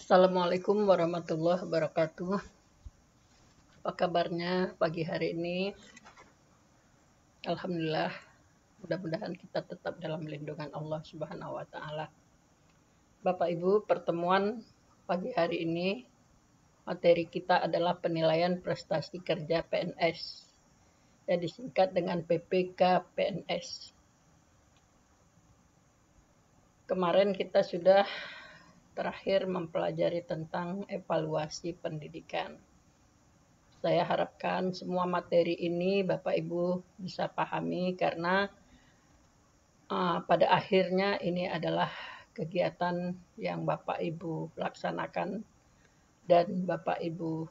Assalamualaikum warahmatullahi wabarakatuh. Apa kabarnya pagi hari ini? Alhamdulillah, mudah-mudahan kita tetap dalam lindungan Allah Subhanahu wa Ta'ala. Bapak Ibu, pertemuan pagi hari ini materi kita adalah penilaian prestasi kerja PNS, yang disingkat dengan PPK PNS. Kemarin kita sudah terakhir mempelajari tentang evaluasi pendidikan. Saya harapkan semua materi ini Bapak Ibu bisa pahami karena pada akhirnya ini adalah kegiatan yang Bapak Ibu laksanakan dan Bapak Ibu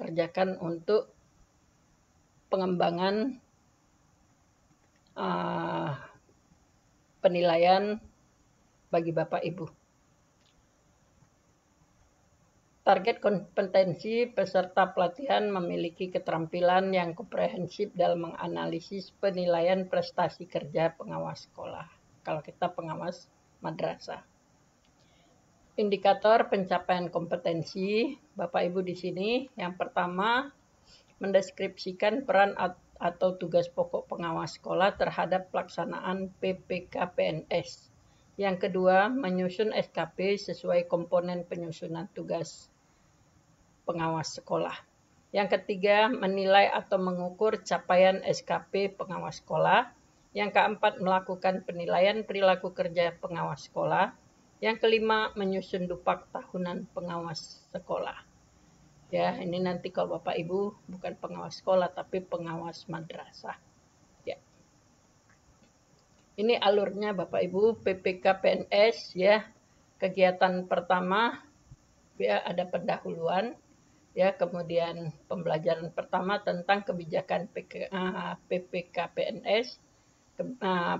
kerjakan untuk pengembangan penilaian bagi Bapak Ibu. Target kompetensi peserta pelatihan memiliki keterampilan yang komprehensif dalam menganalisis penilaian prestasi kerja pengawas sekolah. Kalau kita pengawas madrasah. Indikator pencapaian kompetensi, Bapak Ibu di sini, yang pertama mendeskripsikan peran atau tugas pokok pengawas sekolah terhadap pelaksanaan PPK PNS. Yang kedua, menyusun SKP sesuai komponen penyusunan tugas pengawas sekolah. Yang ketiga, menilai atau mengukur capaian SKP pengawas sekolah. Yang keempat, melakukan penilaian perilaku kerja pengawas sekolah. Yang kelima, menyusun dupak tahunan pengawas sekolah. Ya, ini nanti kalau Bapak Ibu bukan pengawas sekolah tapi pengawas madrasah. Ya. Ini alurnya Bapak Ibu PPK PNS ya. Kegiatan pertama ya ada pendahuluan. Ya, kemudian pembelajaran pertama tentang kebijakan PPK PNS,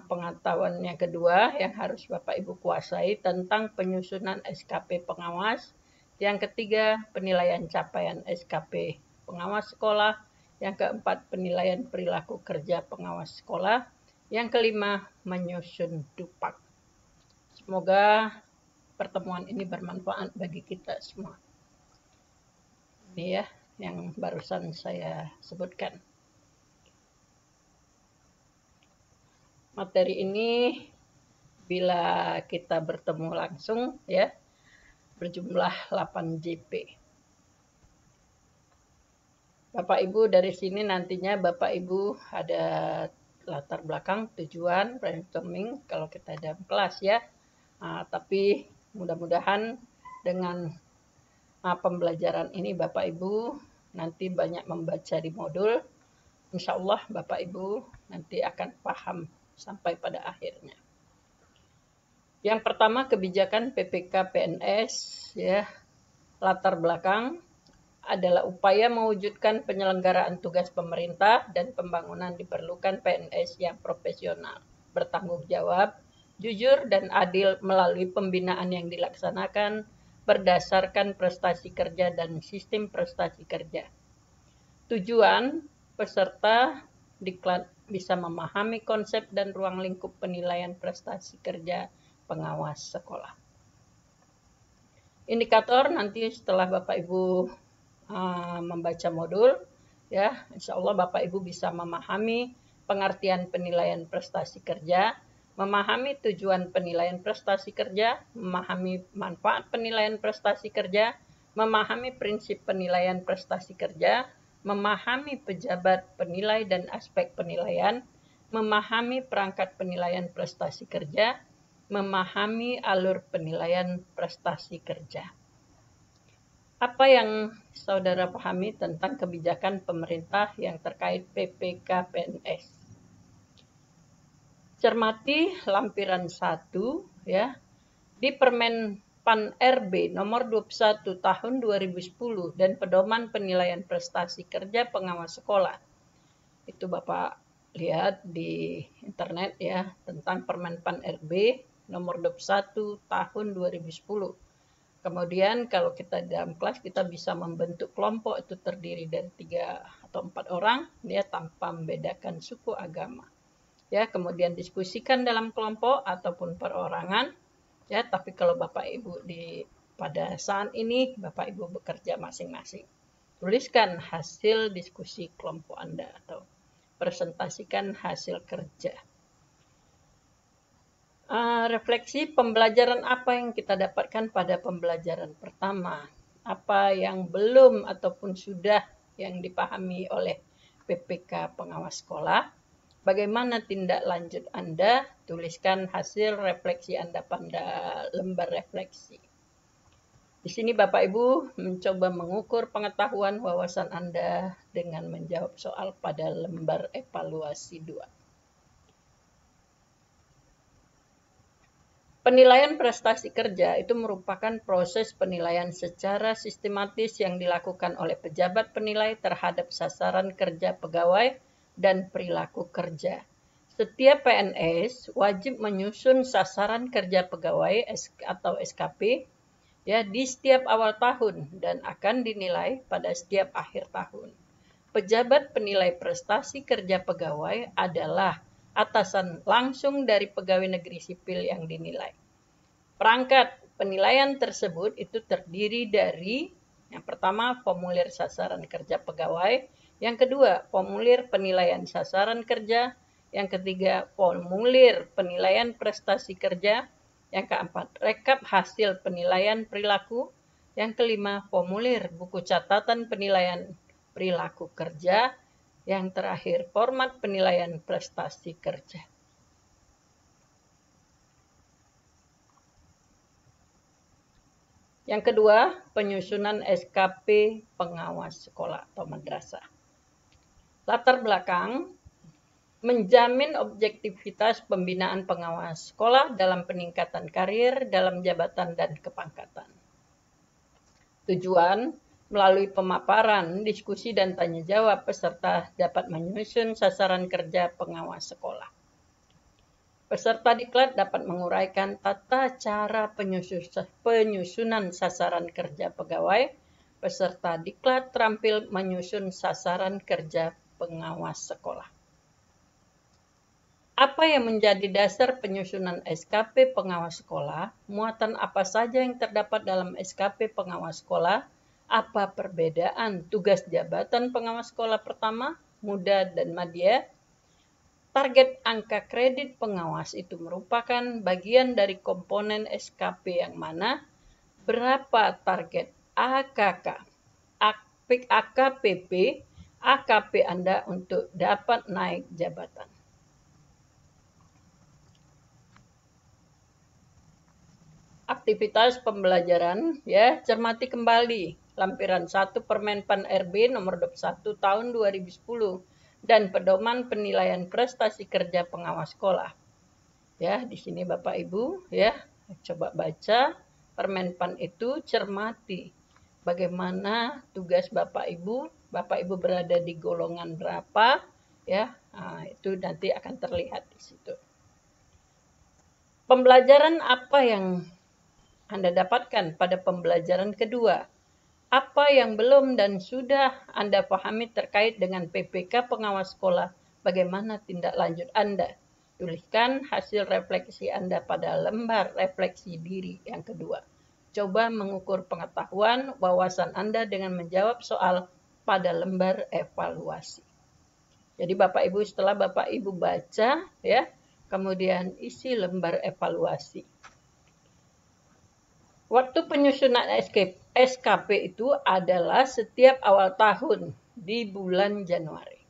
pengetahuan yang kedua yang harus Bapak Ibu kuasai tentang penyusunan SKP pengawas, yang ketiga penilaian capaian SKP pengawas sekolah, yang keempat penilaian perilaku kerja pengawas sekolah, yang kelima menyusun dupak. Semoga pertemuan ini bermanfaat bagi kita semua. Ini ya yang barusan saya sebutkan. Materi ini bila kita bertemu langsung ya berjumlah 8 JP. Bapak Ibu dari sini nantinya Bapak Ibu ada latar belakang, tujuan, brainstorming kalau kita dalam kelas ya. Tapi mudah-mudahan dengan pembelajaran ini Bapak Ibu nanti banyak membaca di modul. Insya Allah Bapak Ibu nanti akan paham sampai pada akhirnya. Yang pertama kebijakan PPK PNS ya. Latar belakang adalah upaya mewujudkan penyelenggaraan tugas pemerintah dan pembangunan diperlukan PNS yang profesional, bertanggung jawab, jujur dan adil melalui pembinaan yang dilaksanakan berdasarkan prestasi kerja dan sistem prestasi kerja. Tujuan peserta diklat bisa memahami konsep dan ruang lingkup penilaian prestasi kerja pengawas sekolah. Indikator nanti setelah Bapak Ibu membaca modul, ya, insya Allah Bapak Ibu bisa memahami pengertian penilaian prestasi kerja, memahami tujuan penilaian prestasi kerja, memahami manfaat penilaian prestasi kerja, memahami prinsip penilaian prestasi kerja, memahami pejabat penilai dan aspek penilaian, memahami perangkat penilaian prestasi kerja, memahami alur penilaian prestasi kerja. Apa yang saudara pahami tentang kebijakan pemerintah yang terkait PPK PNS? Cermati lampiran 1 ya. Di Permen PAN RB nomor 21 tahun 2010 dan pedoman penilaian prestasi kerja pengawas sekolah. Itu Bapak lihat di internet ya tentang Permen PAN RB nomor 21 tahun 2010. Kemudian kalau kita dalam kelas kita bisa membentuk kelompok itu terdiri dari 3 atau 4 orang ya tanpa membedakan suku agama. Ya, kemudian diskusikan dalam kelompok ataupun perorangan ya, tapi kalau Bapak Ibu di pada saat ini Bapak Ibu bekerja masing-masing. Tuliskan hasil diskusi kelompok Anda atau presentasikan hasil kerja. Refleksi pembelajaran apa yang kita dapatkan pada pembelajaran pertama. Apa yang belum ataupun sudah yang dipahami oleh PPK pengawas sekolah. Bagaimana tindak lanjut Anda? Tuliskan hasil refleksi Anda pada lembar refleksi. Di sini Bapak Ibu mencoba mengukur pengetahuan wawasan Anda dengan menjawab soal pada lembar evaluasi 2. Penilaian prestasi kerja itu merupakan proses penilaian secara sistematis yang dilakukan oleh pejabat penilai terhadap sasaran kerja pegawai dan perilaku kerja. Setiap PNS wajib menyusun sasaran kerja pegawai atau SKP di setiap awal tahun dan akan dinilai pada setiap akhir tahun. Pejabat penilai prestasi kerja pegawai adalah atasan langsung dari pegawai negeri sipil yang dinilai. Perangkat penilaian tersebut itu terdiri dari yang pertama formulir sasaran kerja pegawai, yang kedua formulir penilaian sasaran kerja, yang ketiga formulir penilaian prestasi kerja, yang keempat rekap hasil penilaian perilaku, yang kelima formulir buku catatan penilaian perilaku kerja, yang terakhir format penilaian prestasi kerja. Yang kedua, penyusunan SKP pengawas sekolah atau madrasah. Latar belakang menjamin objektivitas pembinaan pengawas sekolah dalam peningkatan karir dalam jabatan dan kepangkatan. Tujuan, melalui pemaparan, diskusi, dan tanya jawab, peserta dapat menyusun sasaran kerja pengawas sekolah. Peserta diklat dapat menguraikan tata cara penyusunan sasaran kerja pegawai. Peserta diklat terampil menyusun sasaran kerja pengawas sekolah. Apa yang menjadi dasar penyusunan SKP pengawas sekolah? Muatan apa saja yang terdapat dalam SKP pengawas sekolah? Apa perbedaan tugas jabatan pengawas sekolah pertama, muda, dan madya? Target angka kredit pengawas itu merupakan bagian dari komponen SKP yang mana? Berapa target AKK, AKPP, AKP Anda untuk dapat naik jabatan? Aktivitas pembelajaran, cermati kembali lampiran 1 Permenpan RB nomor 21 tahun 2010 dan pedoman penilaian prestasi kerja pengawas sekolah. Di sini Bapak Ibu coba baca Permenpan itu, cermati bagaimana tugas Bapak Ibu berada di golongan berapa, itu nanti akan terlihat di situ. Pembelajaran apa yang Anda dapatkan pada pembelajaran kedua? Apa yang belum dan sudah Anda pahami terkait dengan PPK pengawas sekolah? Bagaimana tindak lanjut Anda? Tuliskan hasil refleksi Anda pada lembar refleksi diri yang kedua. Coba mengukur pengetahuan, wawasan Anda dengan menjawab soal pada lembar evaluasi. Jadi Bapak Ibu, setelah Bapak Ibu baca, kemudian isi lembar evaluasi. Waktu penyusunan SKP itu adalah setiap awal tahun di bulan Januari.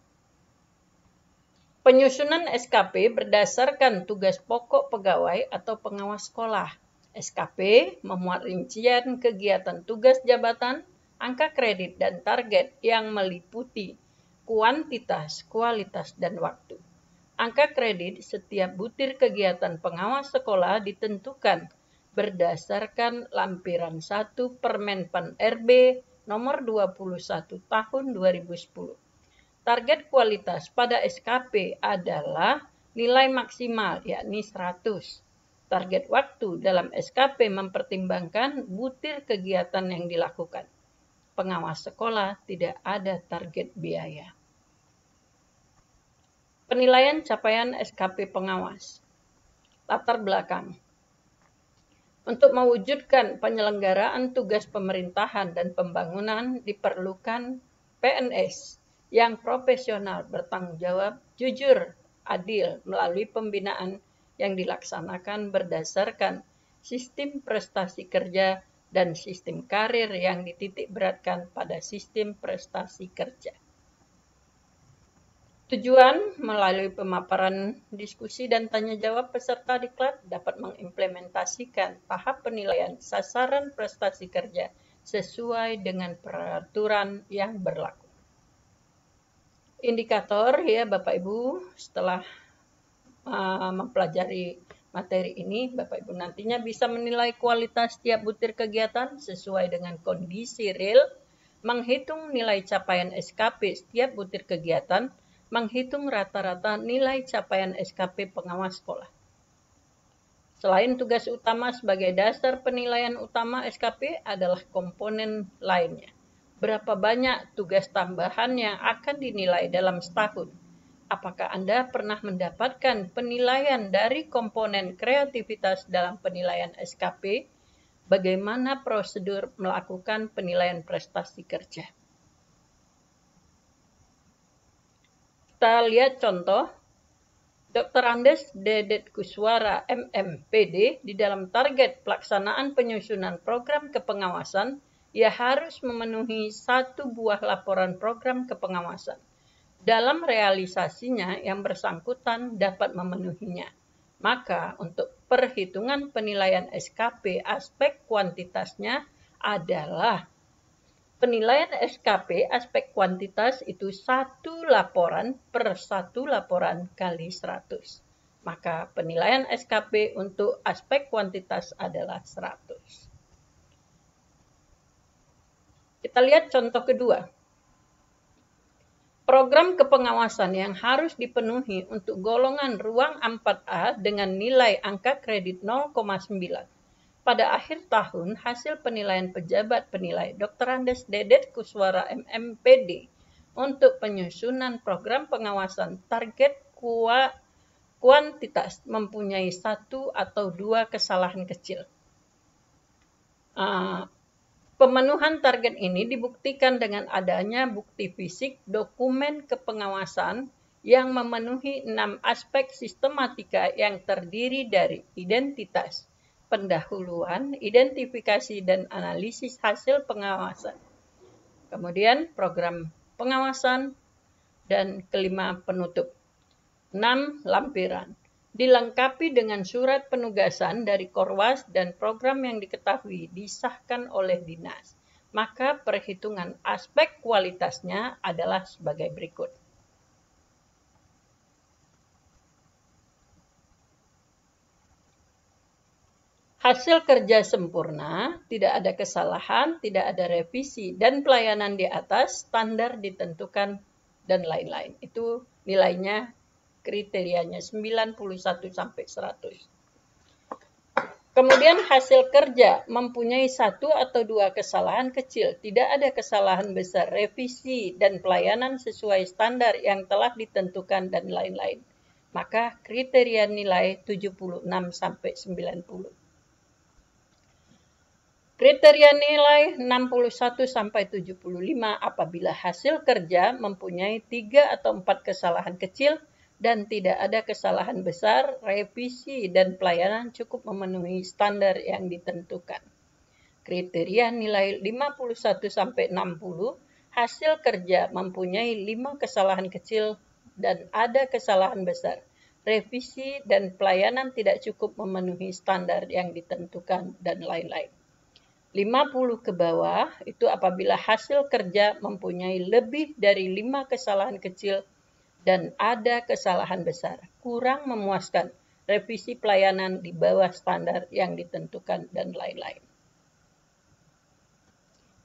Penyusunan SKP berdasarkan tugas pokok pegawai atau pengawas sekolah. SKP memuat rincian kegiatan tugas jabatan, angka kredit, dan target yang meliputi kuantitas, kualitas, dan waktu. Angka kredit setiap butir kegiatan pengawas sekolah ditentukan berdasarkan lampiran 1 Permenpan RB nomor 21 tahun 2010. Target kualitas pada SKP adalah nilai maksimal yakni 100. Target waktu dalam SKP mempertimbangkan butir kegiatan yang dilakukan. Pengawas sekolah tidak ada target biaya. Penilaian capaian SKP pengawas. Latar belakang. Untuk mewujudkan penyelenggaraan tugas pemerintahan dan pembangunan diperlukan PNS yang profesional, bertanggung jawab, jujur, adil melalui pembinaan yang dilaksanakan berdasarkan sistem prestasi kerja dan sistem karir yang dititik beratkan pada sistem prestasi kerja. Tujuan melalui pemaparan diskusi dan tanya jawab peserta diklat dapat mengimplementasikan tahap penilaian sasaran prestasi kerja sesuai dengan peraturan yang berlaku. Indikator ya Bapak Ibu, setelah mempelajari materi ini, Bapak Ibu nantinya bisa menilai kualitas setiap butir kegiatan sesuai dengan kondisi real, menghitung nilai capaian SKP setiap butir kegiatan, menghitung rata-rata nilai capaian SKP pengawas sekolah. Selain tugas utama sebagai dasar penilaian utama SKP adalah komponen lainnya. Berapa banyak tugas tambahan yang akan dinilai dalam setahun? Apakah Anda pernah mendapatkan penilaian dari komponen kreativitas dalam penilaian SKP? Bagaimana prosedur melakukan penilaian prestasi kerja? Kita lihat contoh, Dr. Andes Dedet Kuswara MMPD di dalam target pelaksanaan penyusunan program kepengawasan, ia harus memenuhi 1 buah laporan program kepengawasan. Dalam realisasinya yang bersangkutan dapat memenuhinya. Maka untuk perhitungan penilaian SKP aspek kuantitasnya adalah penilaian SKP aspek kuantitas itu 1 laporan per 1 laporan kali 100. Maka penilaian SKP untuk aspek kuantitas adalah 100. Kita lihat contoh kedua. Program kepengawasan yang harus dipenuhi untuk golongan ruang 4A dengan nilai angka kredit 0,9. Pada akhir tahun, hasil penilaian pejabat penilai Dr. Andes Dedet Kuswara MMPD untuk penyusunan program pengawasan target kuantitas mempunyai 1 atau 2 kesalahan kecil. Pemenuhan target ini dibuktikan dengan adanya bukti fisik dokumen kepengawasan yang memenuhi 6 aspek sistematika yang terdiri dari identitas, pendahuluan, identifikasi, dan analisis hasil pengawasan. Kemudian program pengawasan, dan kelima penutup. 6 lampiran. Dilengkapi dengan surat penugasan dari Korwas dan program yang diketahui disahkan oleh dinas. Maka perhitungan aspek kualitasnya adalah sebagai berikut. Hasil kerja sempurna, tidak ada kesalahan, tidak ada revisi, dan pelayanan di atas standar ditentukan, dan lain-lain. Itu nilainya, kriterianya 91 sampai 100. Kemudian hasil kerja mempunyai 1 atau 2 kesalahan kecil, tidak ada kesalahan besar, revisi, dan pelayanan sesuai standar yang telah ditentukan, dan lain-lain. Maka kriteria nilai 76 sampai 90. Kriteria nilai 61 sampai 75 apabila hasil kerja mempunyai 3 atau 4 kesalahan kecil dan tidak ada kesalahan besar, revisi dan pelayanan cukup memenuhi standar yang ditentukan. Kriteria nilai 51 sampai 60, hasil kerja mempunyai 5 kesalahan kecil dan ada kesalahan besar, revisi dan pelayanan tidak cukup memenuhi standar yang ditentukan, dan lain-lain. 50 ke bawah itu apabila hasil kerja mempunyai lebih dari 5 kesalahan kecil dan ada kesalahan besar, kurang memuaskan, revisi pelayanan di bawah standar yang ditentukan, dan lain-lain.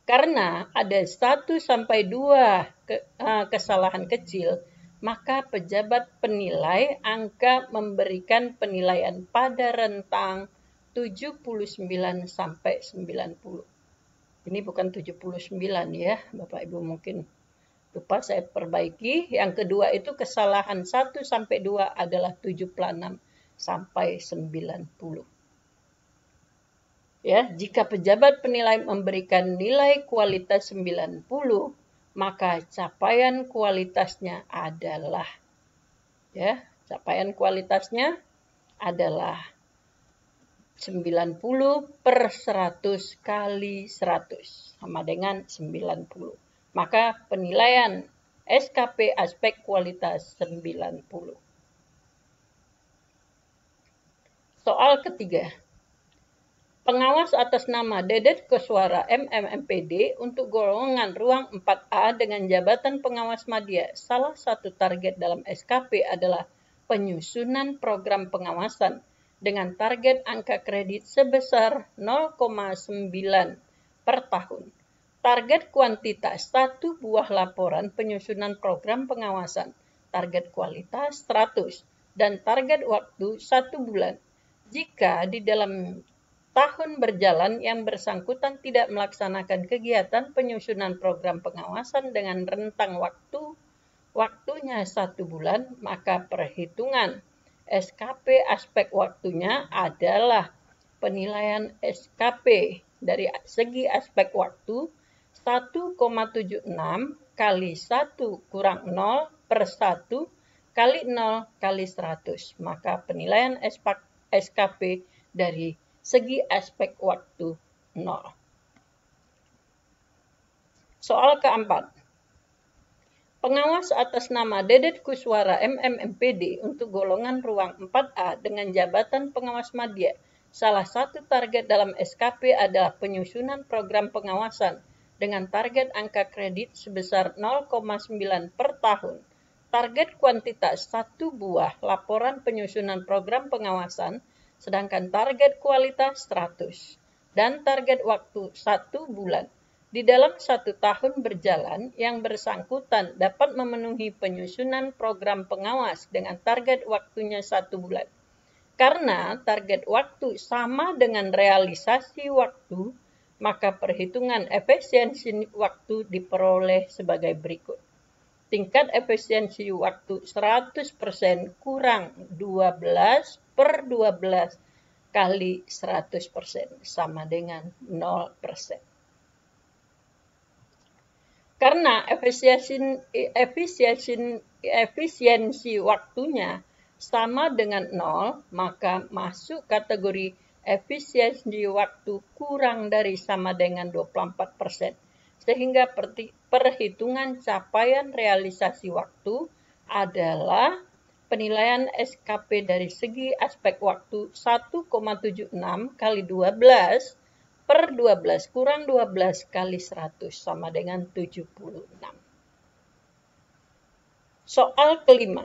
Karena ada 1 sampai 2 kesalahan kecil, maka pejabat penilai angka memberikan penilaian pada rentang 79 sampai 90. Ini bukan 79 ya, Bapak Ibu mungkin lupa, saya perbaiki. Yang kedua itu kesalahan 1 sampai 2 adalah 76 sampai 90. Ya, jika pejabat penilai memberikan nilai kualitas 90, maka capaian kualitasnya adalah capaian kualitasnya adalah 90/100 kali 100 sama dengan 90. Maka penilaian SKP aspek kualitas 90. Soal ketiga. Pengawas atas nama Dedet Koswara MMMPD untuk golongan ruang 4A dengan jabatan pengawas madya. Salah satu target dalam SKP adalah penyusunan program pengawasan dengan target angka kredit sebesar 0,9 per tahun. Target kuantitas 1 buah laporan penyusunan program pengawasan, target kualitas 100, dan target waktu 1 bulan. Jika di dalam tahun berjalan yang bersangkutan tidak melaksanakan kegiatan penyusunan program pengawasan dengan rentang waktunya 1 bulan, maka perhitungan SKP aspek waktunya adalah penilaian SKP dari segi aspek waktu 1,76 kali 1 kurang 0 per 1 kali 0 kali 100. Maka penilaian SKP dari segi aspek waktu 0. Soal keempat. Pengawas atas nama Dedet Koswara MMMPD untuk golongan ruang 4A dengan jabatan pengawas madya. Salah satu target dalam SKP adalah penyusunan program pengawasan dengan target angka kredit sebesar 0,9 per tahun. Target kuantitas 1 buah laporan penyusunan program pengawasan, sedangkan target kualitas 100 dan target waktu 1 bulan. Di dalam 1 tahun berjalan, yang bersangkutan dapat memenuhi penyusunan program pengawas dengan target waktunya 1 bulan. Karena target waktu sama dengan realisasi waktu, maka perhitungan efisiensi waktu diperoleh sebagai berikut. Tingkat efisiensi waktu 100% kurang 12/12 kali 100% sama dengan 0%. Karena efisiensi waktunya sama dengan 0, maka masuk kategori efisiensi waktu kurang dari sama dengan 24%. Sehingga perhitungan capaian realisasi waktu adalah penilaian SKP dari segi aspek waktu 1,76 kali 12 per 12 kurang 12 kali 100 sama dengan 76. Soal kelima.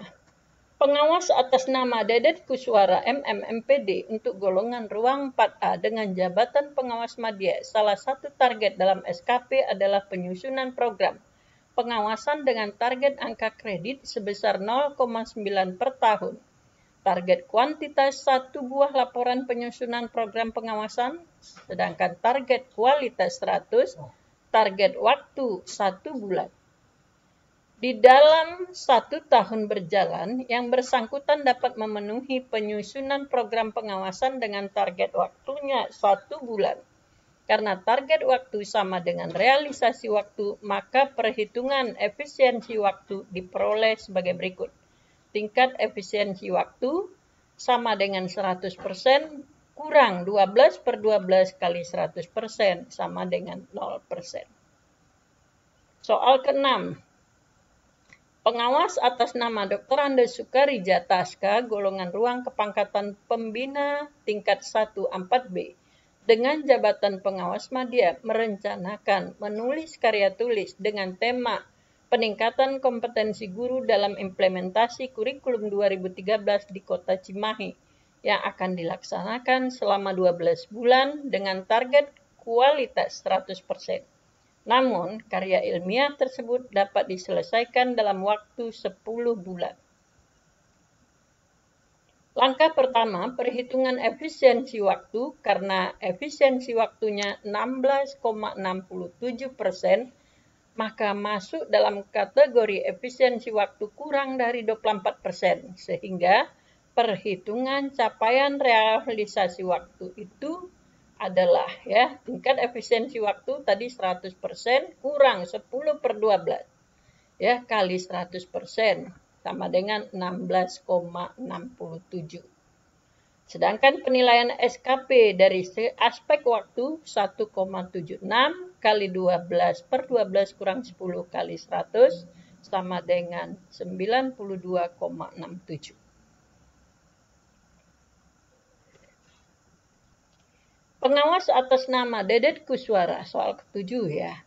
Pengawas atas nama Dedet Koswara MMMPD untuk golongan ruang 4A dengan jabatan pengawas madya. Salah satu target dalam SKP adalah penyusunan program pengawasan dengan target angka kredit sebesar 0,9 per tahun. Target kuantitas 1 buah laporan penyusunan program pengawasan, sedangkan target kualitas 100, target waktu 1 bulan. Di dalam 1 tahun berjalan, yang bersangkutan dapat memenuhi penyusunan program pengawasan dengan target waktunya 1 bulan. Karena target waktu sama dengan realisasi waktu, maka perhitungan efisiensi waktu diperoleh sebagai berikut. Tingkat efisiensi waktu sama dengan 100% kurang 12/12 kali 100% sama dengan 0%. Soal ke-6. Pengawas atas nama Dr. Andes Sukarija Taska, golongan ruang kepangkatan pembina tingkat 1-4B, dengan jabatan pengawas madya merencanakan menulis karya tulis dengan tema peningkatan kompetensi guru dalam implementasi kurikulum 2013 di Kota Cimahi yang akan dilaksanakan selama 12 bulan dengan target kualitas 100%. Namun, karya ilmiah tersebut dapat diselesaikan dalam waktu 10 bulan. Langkah pertama, perhitungan efisiensi waktu, karena efisiensi waktunya 16,67%, maka masuk dalam kategori efisiensi waktu kurang dari 24%, sehingga perhitungan capaian realisasi waktu itu adalah ya tingkat efisiensi waktu tadi 100% kurang 10/12 ya kali 100% sama dengan 16,67. Sedangkan penilaian SKP dari aspek waktu 1,76 kali 12/12 kurang 10 kali 100 sama dengan 92,67. Pengawas atas nama Dedet Kuswara, soal ke-7 ya.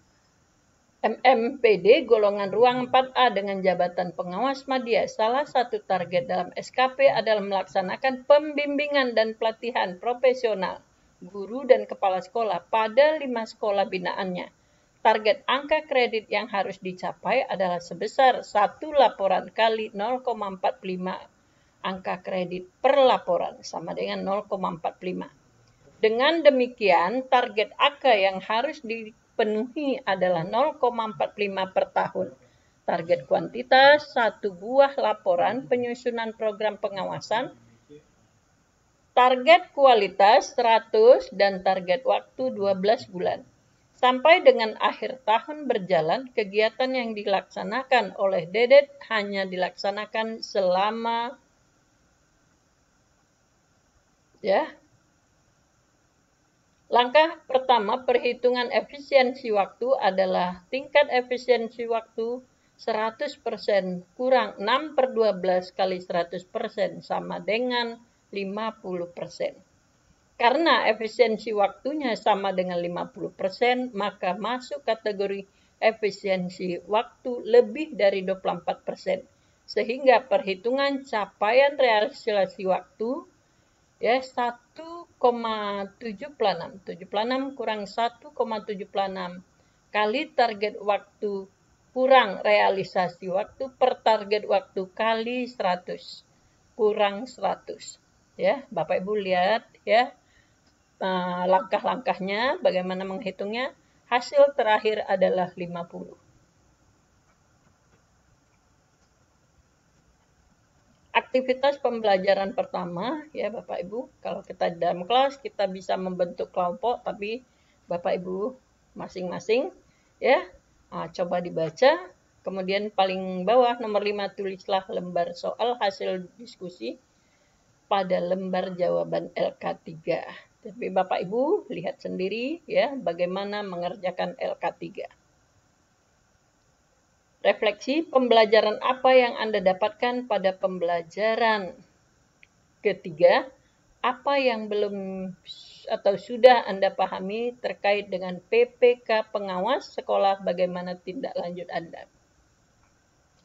MMPD golongan ruang 4A dengan jabatan pengawas media. Salah satu target dalam SKP adalah melaksanakan pembimbingan dan pelatihan profesional guru dan kepala sekolah pada 5 sekolah binaannya. Target angka kredit yang harus dicapai adalah sebesar 1 laporan kali 0,45 angka kredit per laporan sama dengan 0,45. Dengan demikian, target AK yang harus dipenuhi adalah 0,45 per tahun. Target kuantitas 1 buah laporan penyusunan program pengawasan, target kualitas 100 dan target waktu 12 bulan. Sampai dengan akhir tahun berjalan, kegiatan yang dilaksanakan oleh Dedet hanya dilaksanakan selama langkah pertama perhitungan efisiensi waktu adalah tingkat efisiensi waktu 100% kurang 6/12 kali 100% sama dengan 50%. Karena efisiensi waktunya sama dengan 50%, maka masuk kategori efisiensi waktu lebih dari 24%. Sehingga perhitungan capaian realisasi waktu ya 1,76 kurang 1,76 kali target waktu kurang realisasi waktu per target waktu kali 100 kurang 100 ya. Bapak Ibu lihat ya langkah-langkahnya bagaimana menghitungnya. Hasil terakhir adalah 50. Aktivitas pembelajaran pertama ya Bapak Ibu, kalau kita dalam kelas kita bisa membentuk kelompok, tapi Bapak Ibu masing-masing ya coba dibaca. Kemudian paling bawah nomor 5 tulislah lembar soal hasil diskusi pada lembar jawaban LK3. Tapi Bapak Ibu lihat sendiri ya bagaimana mengerjakan LK3. Refleksi pembelajaran apa yang Anda dapatkan pada pembelajaran ketiga, apa yang belum atau sudah Anda pahami terkait dengan PPK pengawas sekolah, bagaimana tindak lanjut Anda.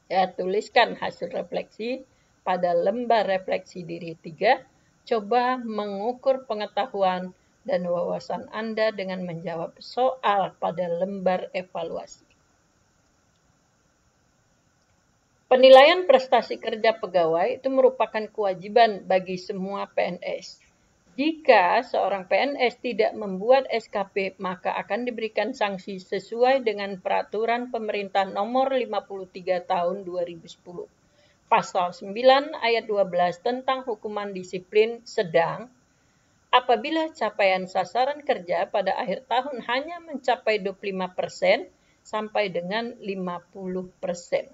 Ya, tuliskan hasil refleksi pada lembar refleksi diri 3, coba mengukur pengetahuan dan wawasan Anda dengan menjawab soal pada lembar evaluasi. Penilaian prestasi kerja pegawai itu merupakan kewajiban bagi semua PNS. Jika seorang PNS tidak membuat SKP, maka akan diberikan sanksi sesuai dengan Peraturan Pemerintah Nomor 53 Tahun 2010. Pasal 9 ayat 12 tentang hukuman disiplin sedang apabila capaian sasaran kerja pada akhir tahun hanya mencapai 25% sampai dengan 50%.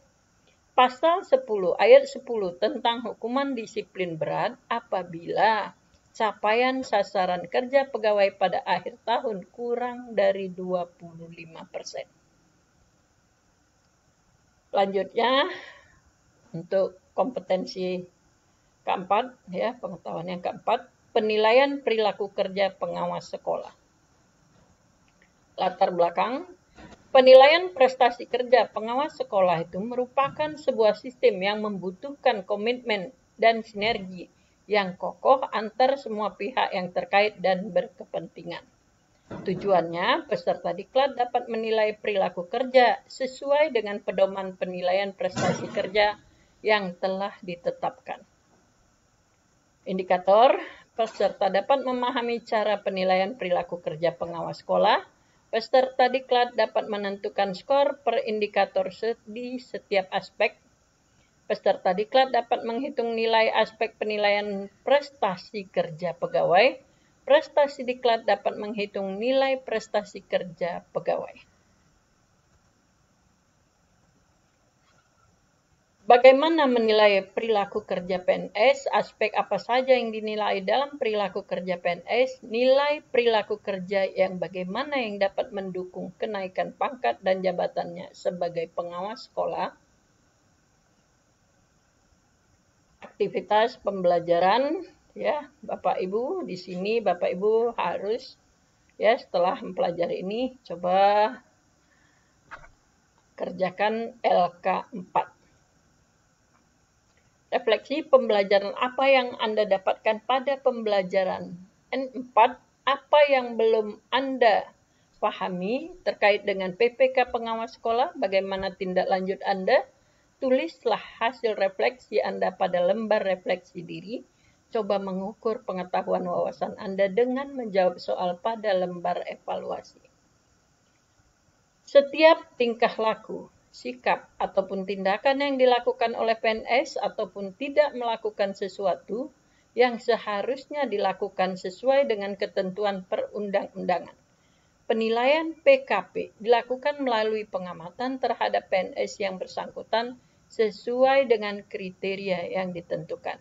Pasal 10 ayat 10 tentang hukuman disiplin berat apabila capaian sasaran kerja pegawai pada akhir tahun kurang dari 25%. Lanjutnya untuk kompetensi keempat ya, pengetahuan yang keempat, penilaian perilaku kerja pengawas sekolah. Latar belakang penilaian prestasi kerja pengawas sekolah itu merupakan sebuah sistem yang membutuhkan komitmen dan sinergi yang kokoh antar semua pihak yang terkait dan berkepentingan. Tujuannya, peserta diklat dapat menilai perilaku kerja sesuai dengan pedoman penilaian prestasi kerja yang telah ditetapkan. Indikator, peserta dapat memahami cara penilaian perilaku kerja pengawas sekolah. Peserta diklat dapat menentukan skor per indikator di setiap aspek. Peserta diklat dapat menghitung nilai aspek penilaian prestasi kerja pegawai. prestasi diklat dapat menghitung nilai prestasi kerja pegawai. Bagaimana menilai perilaku kerja PNS? Aspek apa saja yang dinilai dalam perilaku kerja PNS? Nilai perilaku kerja yang bagaimana yang dapat mendukung kenaikan pangkat dan jabatannya sebagai pengawas sekolah. Aktivitas pembelajaran, ya, Bapak Ibu, di sini Bapak Ibu harus, ya, setelah mempelajari ini coba kerjakan LK4. Refleksi pembelajaran apa yang Anda dapatkan pada pembelajaran N4, apa yang belum Anda pahami terkait dengan PPK pengawas sekolah, bagaimana tindak lanjut Anda, tulislah hasil refleksi Anda pada lembar refleksi diri, coba mengukur pengetahuan wawasan Anda dengan menjawab soal pada lembar evaluasi. Setiap tingkah laku, sikap, ataupun tindakan yang dilakukan oleh PNS ataupun tidak melakukan sesuatu yang seharusnya dilakukan sesuai dengan ketentuan perundang-undangan. Penilaian PKP dilakukan melalui pengamatan terhadap PNS yang bersangkutan sesuai dengan kriteria yang ditentukan.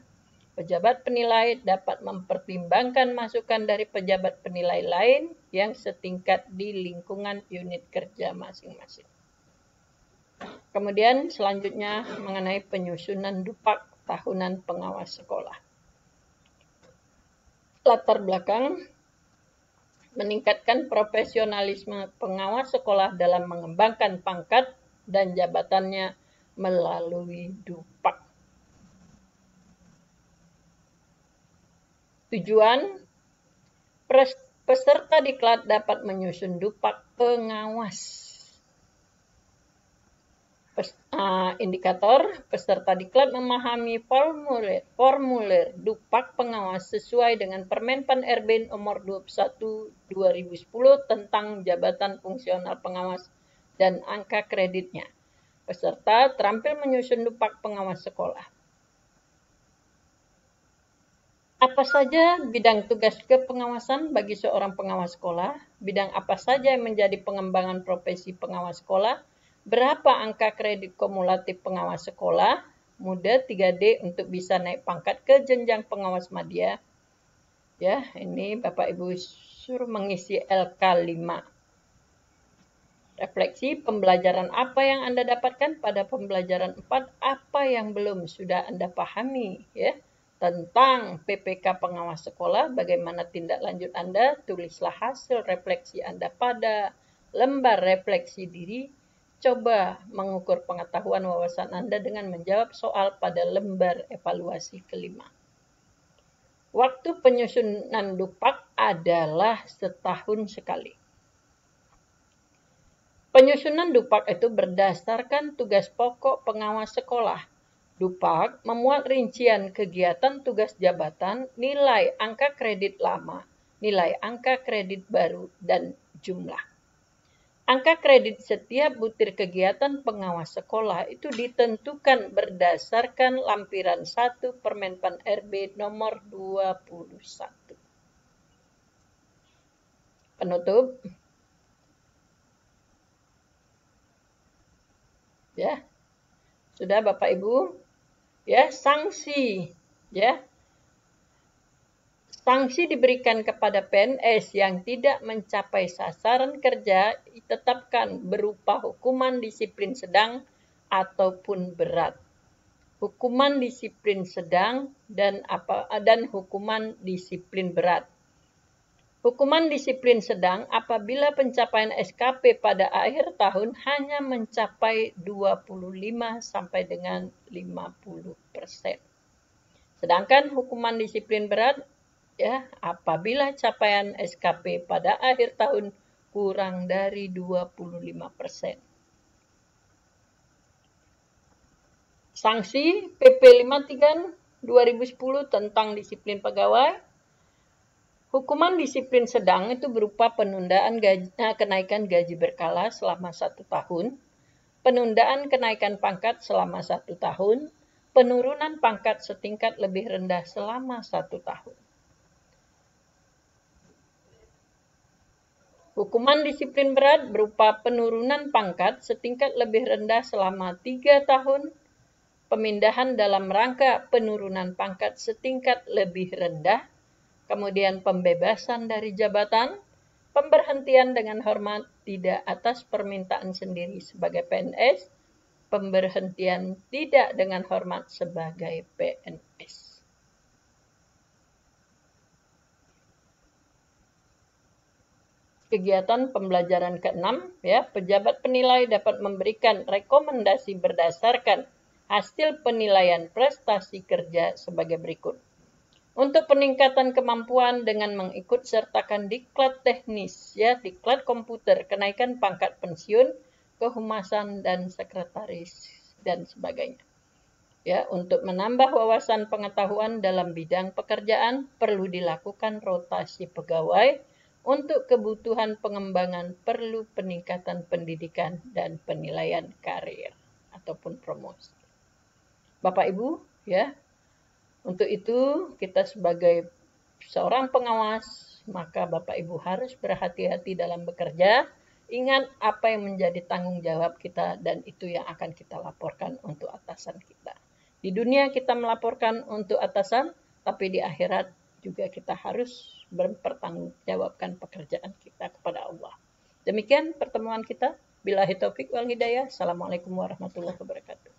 Pejabat penilai dapat mempertimbangkan masukan dari pejabat penilai lain yang setingkat di lingkungan unit kerja masing-masing. Kemudian selanjutnya mengenai penyusunan dupak tahunan pengawas sekolah. Latar belakang meningkatkan profesionalisme pengawas sekolah dalam mengembangkan pangkat dan jabatannya melalui dupak. Tujuan, peserta diklat dapat menyusun dupak pengawas. Indikator, peserta diklat memahami formulir dupak pengawas sesuai dengan Permenpan RB nomor 21 2010 tentang jabatan fungsional pengawas dan angka kreditnya. Peserta terampil menyusun dupak pengawas sekolah. Apa saja bidang tugas kepengawasan bagi seorang pengawas sekolah? Bidang apa saja yang menjadi pengembangan profesi pengawas sekolah? Berapa angka kredit kumulatif pengawas sekolah? Muda 3D untuk bisa naik pangkat ke jenjang pengawas madya. Ya, ini Bapak Ibu suruh mengisi LK5. Refleksi pembelajaran apa yang Anda dapatkan pada pembelajaran 4, apa yang belum sudah Anda pahami, ya. Tentang PPK pengawas sekolah, bagaimana tindak lanjut Anda, tulislah hasil refleksi Anda pada lembar refleksi diri. Coba mengukur pengetahuan wawasan Anda dengan menjawab soal pada lembar evaluasi kelima. Waktu penyusunan dupak adalah setahun sekali. Penyusunan dupak itu berdasarkan tugas pokok pengawas sekolah. Dupak memuat rincian kegiatan tugas jabatan, nilai angka kredit lama, nilai angka kredit baru, dan jumlah. Angka kredit setiap butir kegiatan pengawas sekolah itu ditentukan berdasarkan lampiran 1 Permenpan RB nomor 21. Penutup. Ya. Sudah Bapak Ibu? Ya, sanksi, ya. Sanksi diberikan kepada PNS yang tidak mencapai sasaran kerja ditetapkan berupa hukuman disiplin sedang ataupun berat. Hukuman disiplin sedang dan hukuman disiplin berat. Hukuman disiplin sedang apabila pencapaian SKP pada akhir tahun hanya mencapai 25 sampai dengan 50%. Sedangkan hukuman disiplin berat, ya, apabila capaian SKP pada akhir tahun kurang dari 25%. Sanksi PP 53 2010 tentang disiplin pegawai. Hukuman disiplin sedang itu berupa penundaan kenaikan gaji berkala selama 1 tahun, penundaan kenaikan pangkat selama 1 tahun, penurunan pangkat setingkat lebih rendah selama 1 tahun. Hukuman disiplin berat berupa penurunan pangkat setingkat lebih rendah selama 3 tahun, pemindahan dalam rangka penurunan pangkat setingkat lebih rendah, kemudian pembebasan dari jabatan, pemberhentian dengan hormat tidak atas permintaan sendiri sebagai PNS, pemberhentian tidak dengan hormat sebagai PNS. Kegiatan pembelajaran ke-6, ya, pejabat penilai dapat memberikan rekomendasi berdasarkan hasil penilaian prestasi kerja sebagai berikut. Untuk peningkatan kemampuan dengan mengikut sertakan diklat teknis, ya, diklat komputer, kenaikan pangkat pensiun, kehumasan dan sekretaris dan sebagainya. Ya, untuk menambah wawasan pengetahuan dalam bidang pekerjaan perlu dilakukan rotasi pegawai. Untuk kebutuhan pengembangan perlu peningkatan pendidikan dan penilaian karir ataupun promosi. Bapak Ibu, ya, untuk itu kita sebagai seorang pengawas, maka Bapak Ibu harus berhati-hati dalam bekerja. Ingat apa yang menjadi tanggung jawab kita dan itu yang akan kita laporkan untuk atasan kita. Di dunia kita melaporkan untuk atasan, tapi di akhirat juga kita harus mempertanggungjawabkan pekerjaan kita kepada Allah. Demikian pertemuan kita. Billahi taufik wal hidayah. Assalamualaikum warahmatullahi wabarakatuh.